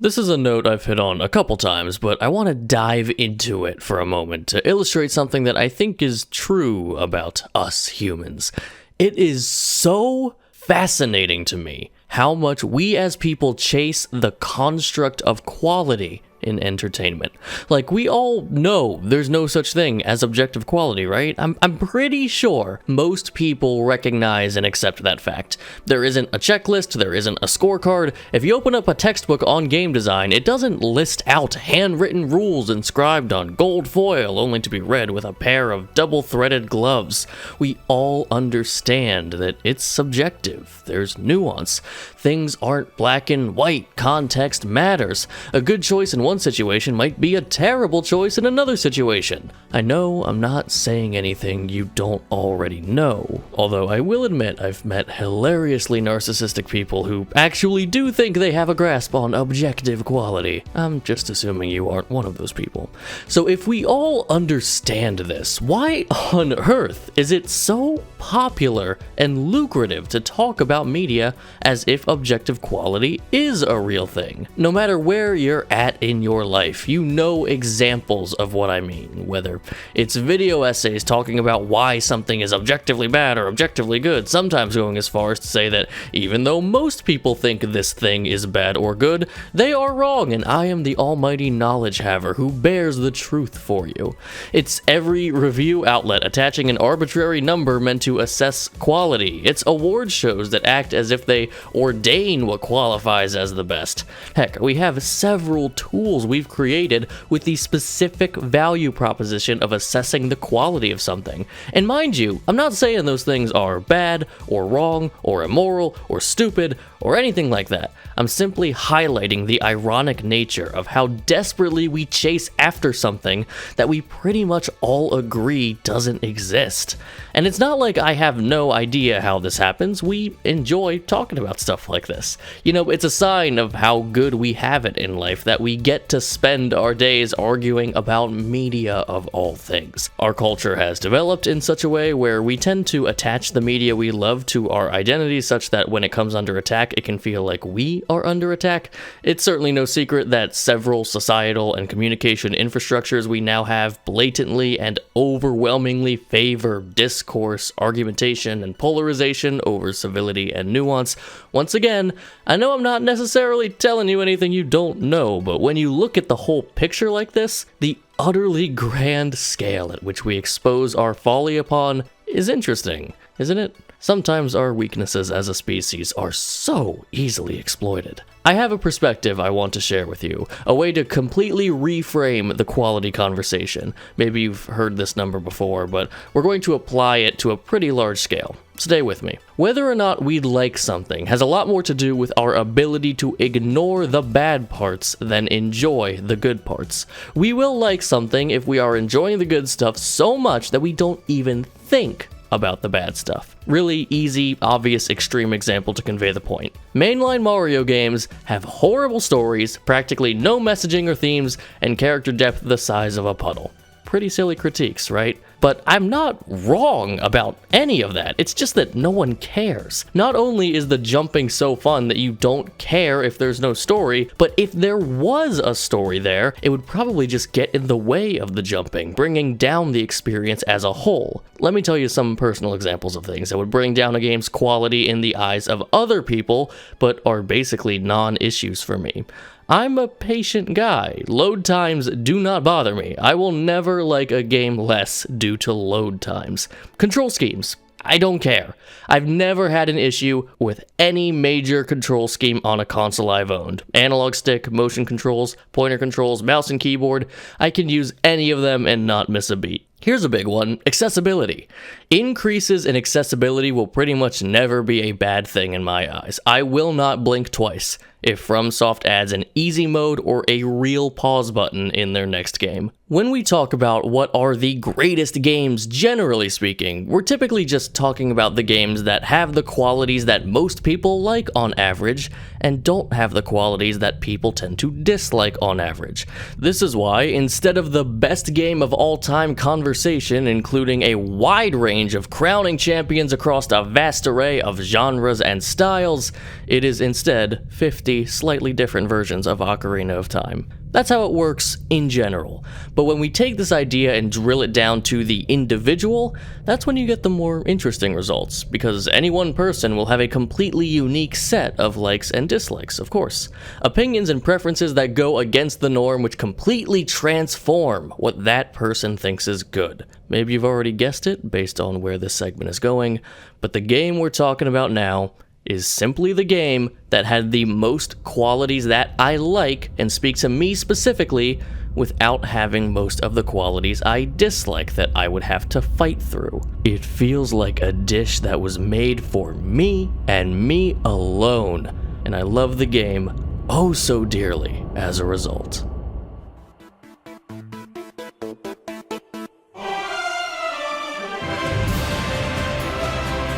This is a note I've hit on a couple times, but I want to dive into it for a moment to illustrate something that I think is true about us humans. It is so fascinating to me how much we as people chase the construct of quality in entertainment. Like, we all know there's no such thing as objective quality, right? I'm pretty sure most people recognize and accept that fact. There isn't a checklist, there isn't a scorecard. If you open up a textbook on game design, it doesn't list out handwritten rules inscribed on gold foil only to be read with a pair of double-threaded gloves. We all understand that it's subjective. There's nuance. Things aren't black and white. Context matters. A good choice in one situation might be a terrible choice in another situation. I know I'm not saying anything you don't already know, although I will admit I've met hilariously narcissistic people who actually do think they have a grasp on objective quality. I'm just assuming you aren't one of those people. So if we all understand this, why on earth is it so popular and lucrative to talk about media as if objective quality is a real thing? No matter where you're at in your life, you know examples of what I mean, whether it's video essays talking about why something is objectively bad or objectively good, sometimes going as far as to say that even though most people think this thing is bad or good, they are wrong and I am the almighty knowledge haver who bears the truth for you. It's every review outlet attaching an arbitrary number meant to assess quality. It's award shows that act as if they ordain what qualifies as the best. Heck, we have several tools we've created with the specific value proposition of assessing the quality of something. And mind you, I'm not saying those things are bad or wrong or immoral or stupid or anything like that. I'm simply highlighting the ironic nature of how desperately we chase after something that we pretty much all agree doesn't exist. And it's not like I have no idea how this happens. We enjoy talking about stuff like this. You know, it's a sign of how good we have it in life that we get to spend our days arguing about media of all things. Our culture has developed in such a way where we tend to attach the media we love to our identity such that when it comes under attack, it can feel like we are under attack. It's certainly no secret that several societal and communication infrastructures we now have blatantly and overwhelmingly favor discourse, argumentation, and polarization over civility and nuance. Once again, I know I'm not necessarily telling you anything you don't know, but when you look at the whole picture like this, the utterly grand scale at which we expose our folly upon is interesting, isn't it? Sometimes our weaknesses as a species are so easily exploited. I have a perspective I want to share with you, a way to completely reframe the quality conversation. Maybe you've heard this number before, but we're going to apply it to a pretty large scale. Stay with me. Whether or not we like something has a lot more to do with our ability to ignore the bad parts than enjoy the good parts. We will like something if we are enjoying the good stuff so much that we don't even think about the bad stuff. Really easy, obvious, extreme example to convey the point. Mainline Mario games have horrible stories, practically no messaging or themes, and character depth the size of a puddle. Pretty silly critiques, right? But I'm not wrong about any of that. It's just that no one cares. Not only is the jumping so fun that you don't care if there's no story, but if there was a story there, it would probably just get in the way of the jumping, bringing down the experience as a whole. Let me tell you some personal examples of things that would bring down a game's quality in the eyes of other people, but are basically non-issues for me. I'm a patient guy. Load times do not bother me. I will never like a game less due to load times. Control schemes. I don't care. I've never had an issue with any major control scheme on a console I've owned. Analog stick, motion controls, pointer controls, mouse and keyboard. I can use any of them and not miss a beat. Here's a big one, accessibility. Increases in accessibility will pretty much never be a bad thing in my eyes. I will not blink twice if FromSoft adds an easy mode or a real pause button in their next game. When we talk about what are the greatest games, generally speaking, we're typically just talking about the games that have the qualities that most people like on average, and don't have the qualities that people tend to dislike on average. This is why, instead of the best game of all time conversation, including a wide range of crowning champions across a vast array of genres and styles, it is instead 50 slightly different versions of Ocarina of Time. That's how it works in general. But when we take this idea and drill it down to the individual, that's when you get the more interesting results, because any one person will have a completely unique set of likes and dislikes, of course. Opinions and preferences that go against the norm, which completely transform what that person thinks is good. Maybe you've already guessed it based on where this segment is going, but the game we're talking about now is simply the game that had the most qualities that I like and speak to me specifically without having most of the qualities I dislike that I would have to fight through. It feels like a dish that was made for me and me alone, and I love the game oh so dearly as a result.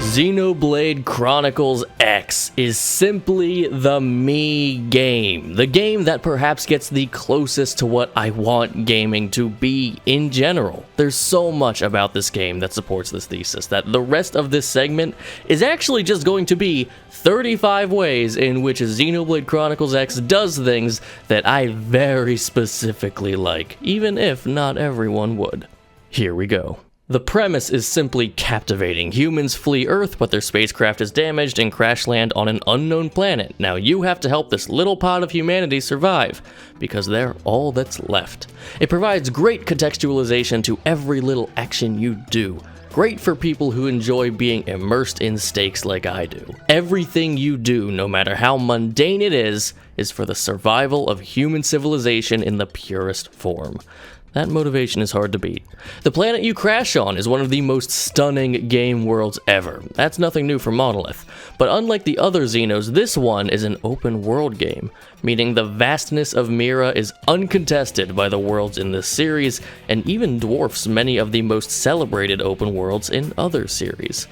Xenoblade Chronicles X is simply the me game. The game that perhaps gets the closest to what I want gaming to be in general. There's so much about this game that supports this thesis that the rest of this segment is actually just going to be 35 ways in which Xenoblade Chronicles X does things that I very specifically like, even if not everyone would. Here we go. The premise is simply captivating. Humans flee Earth, but their spacecraft is damaged and crash land on an unknown planet. Now you have to help this little pod of humanity survive, because they're all that's left. It provides great contextualization to every little action you do. Great for people who enjoy being immersed in stakes like I do. Everything you do, no matter how mundane it is for the survival of human civilization in the purest form. That motivation is hard to beat. The planet you crash on is one of the most stunning game worlds ever. That's nothing new for Monolith. But unlike the other Xenos, this one is an open world game, meaning the vastness of Mira is uncontested by the worlds in this series, and even dwarfs many of the most celebrated open worlds in other series.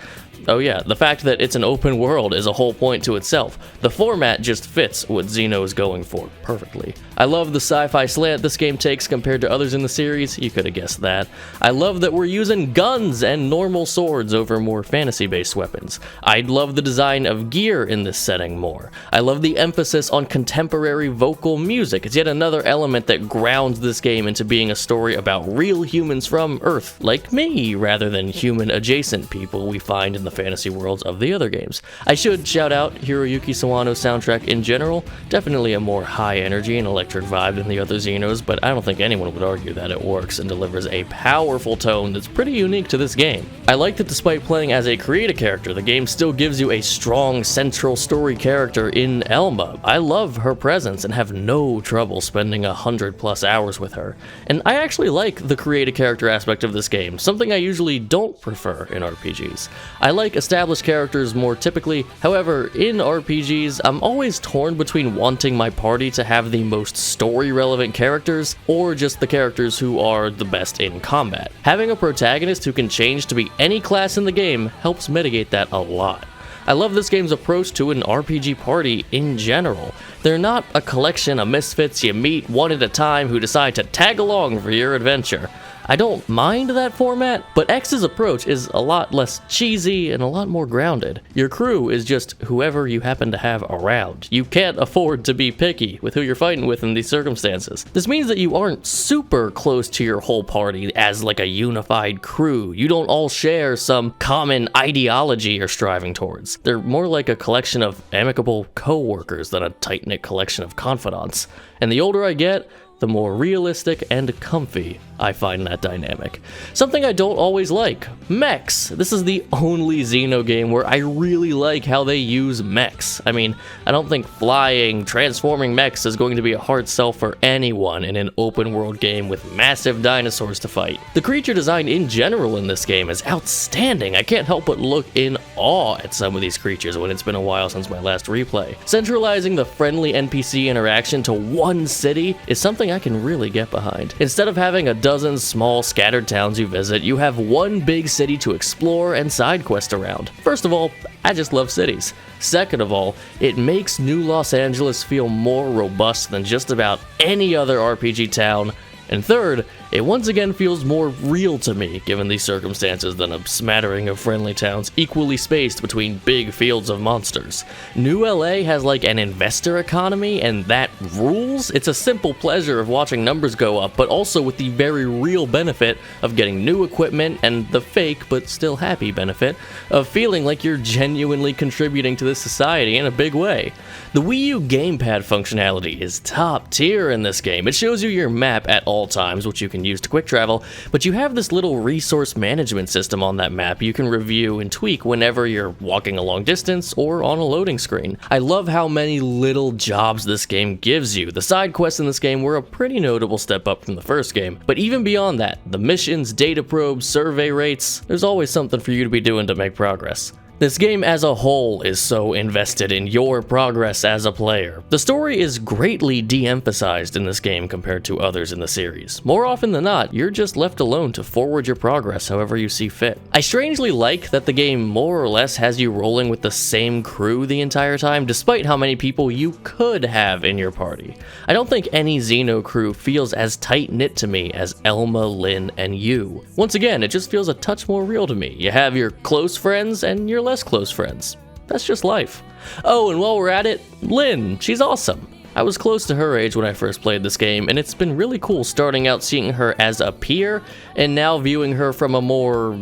Oh yeah, the fact that it's an open world is a whole point to itself. The format just fits what Xeno is going for perfectly. I love the sci-fi slant this game takes compared to others in the series, you could have guessed that. I love that we're using guns and normal swords over more fantasy-based weapons. I love the design of gear in this setting more. I love the emphasis on contemporary vocal music. It's yet another element that grounds this game into being a story about real humans from Earth, like me, rather than human-adjacent people we find in the fantasy worlds of the other games. I should shout out Hiroyuki Sawano's soundtrack in general. Definitely a more high energy and electric vibe than the other Xenos, but I don't think anyone would argue that it works and delivers a powerful tone that's pretty unique to this game. I like that despite playing as a creative character, the game still gives you a strong central story character in Elma. I love her presence and have no trouble spending 100+ hours with her. And I actually like the creative character aspect of this game, something I usually don't prefer in RPGs. I like established characters more typically, however, in RPGs, I'm always torn between wanting my party to have the most story-relevant characters, or just the characters who are the best in combat. Having a protagonist who can change to be any class in the game helps mitigate that a lot. I love this game's approach to an RPG party in general. They're not a collection of misfits you meet one at a time who decide to tag along for your adventure. I don't mind that format, but X's approach is a lot less cheesy and a lot more grounded. Your crew is just whoever you happen to have around. You can't afford to be picky with who you're fighting with in these circumstances. This means that you aren't super close to your whole party as like a unified crew. You don't all share some common ideology you're striving towards. They're more like a collection of amicable co-workers than a tight-knit collection of confidants. And the older I get, the more realistic and comfy I find that dynamic. Something I don't always like, mechs. This is the only Xeno game where I really like how they use mechs. I mean, I don't think flying, transforming mechs is going to be a hard sell for anyone in an open world game with massive dinosaurs to fight. The creature design in general in this game is outstanding. I can't help but look in awe at some of these creatures when it's been a while since my last replay. Centralizing the friendly NPC interaction to one city is something something I can really get behind. Instead of having a dozen small scattered towns you visit, you have one big city to explore and side quest around. First of all, I just love cities. Second of all, it makes New Los Angeles feel more robust than just about any other RPG town. And third, it once again feels more real to me given these circumstances than a smattering of friendly towns equally spaced between big fields of monsters. New LA has like an investor economy, and that rules. It's a simple pleasure of watching numbers go up, but also with the very real benefit of getting new equipment and the fake but still happy benefit of feeling like you're genuinely contributing to this society in a big way. The Wii U gamepad functionality is top tier in this game. It shows you your map at all times, which you can use to quick travel, but you have this little resource management system on that map you can review and tweak whenever you're walking a long distance or on a loading screen. I love how many little jobs this game gives you. The side quests in this game were a pretty notable step up from the first game, but even beyond that, the missions, data probes, survey rates, there's always something for you to be doing to make progress. This game as a whole is so invested in your progress as a player. The story is greatly de-emphasized in this game compared to others in the series. More often than not, you're just left alone to forward your progress however you see fit. I strangely like that the game more or less has you rolling with the same crew the entire time, despite how many people you could have in your party. I don't think any Xeno crew feels as tight-knit to me as Elma, Lynn, and you. Once again, it just feels a touch more real to me. You have your close friends and your less close friends. That's just life. Oh, and while we're at it, Lynn, she's awesome. I was close to her age when I first played this game, and it's been really cool starting out seeing her as a peer, and now viewing her from a more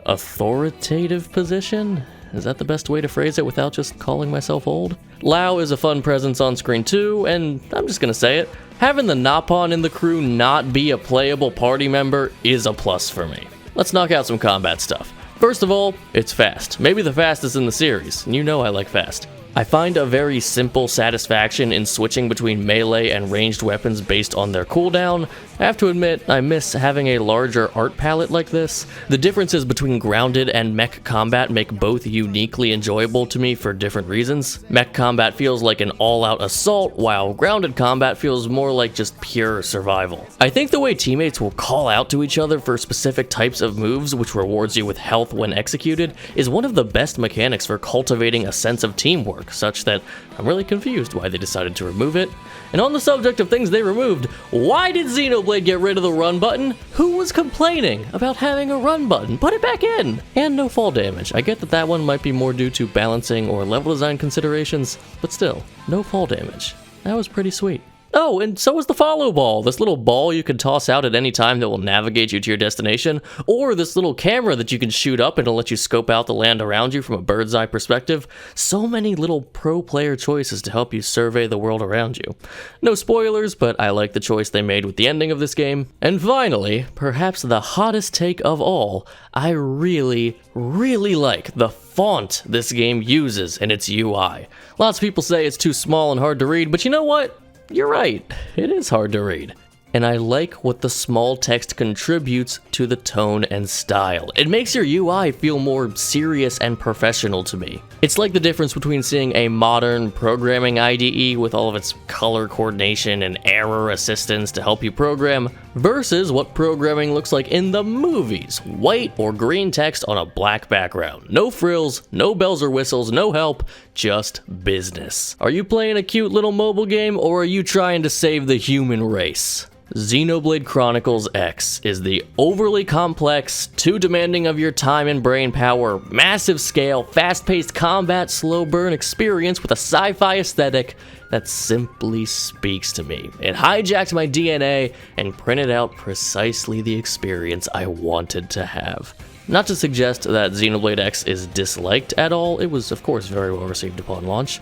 authoritative position? Is that the best way to phrase it without just calling myself old? Lao is a fun presence on screen too, and I'm just gonna say it, having the Napon in the crew not be a playable party member is a plus for me. Let's knock out some combat stuff. First of all, it's fast. Maybe the fastest in the series, and you know I like fast. I find a very simple satisfaction in switching between melee and ranged weapons based on their cooldown. I have to admit, I miss having a larger art palette like this. The differences between grounded and mech combat make both uniquely enjoyable to me for different reasons. Mech combat feels like an all-out assault, while grounded combat feels more like just pure survival. I think the way teammates will call out to each other for specific types of moves, which rewards you with health when executed, is one of the best mechanics for cultivating a sense of teamwork, such that I'm really confused why they decided to remove it. And on the subject of things they removed, why did Xenoblade get rid of the run button? Who was complaining about having a run button? Put it back in! And no fall damage. I get that that one might be more due to balancing or level design considerations, but still, no fall damage. That was pretty sweet. Oh, and so is the follow ball, this little ball you can toss out at any time that will navigate you to your destination, or this little camera that you can shoot up and it'll let you scope out the land around you from a bird's eye perspective. So many little pro player choices to help you survey the world around you. No spoilers, but I like the choice they made with the ending of this game. And finally, perhaps the hottest take of all, I really like the font this game uses in its UI. Lots of people say it's too small and hard to read, but you know what? You're right, it is hard to read. And I like what the small text contributes to the tone and style. It makes your UI feel more serious and professional to me. It's like the difference between seeing a modern programming IDE with all of its color coordination and error assistance to help you program, versus what programming looks like in the movies. White or green text on a black background. No frills, no bells or whistles, no help, just business. Are you playing a cute little mobile game, or are you trying to save the human race? Xenoblade Chronicles X is the overly complex, too demanding of your time and brain power, massive scale, fast-paced combat, slow burn experience with a sci-fi aesthetic that simply speaks to me. It hijacked my DNA and printed out precisely the experience I wanted to have. Not to suggest that Xenoblade X is disliked at all, it was of course very well received upon launch.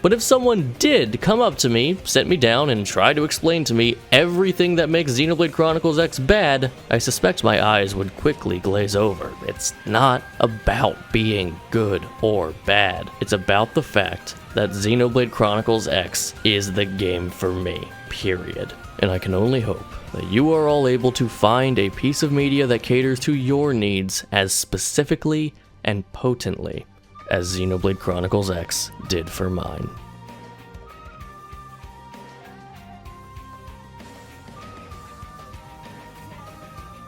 But if someone did come up to me, sit me down, and try to explain to me everything that makes Xenoblade Chronicles X bad, I suspect my eyes would quickly glaze over. It's not about being good or bad. It's about the fact that Xenoblade Chronicles X is the game for me, period. And I can only hope that you are all able to find a piece of media that caters to your needs as specifically and potently as Xenoblade Chronicles X did for mine.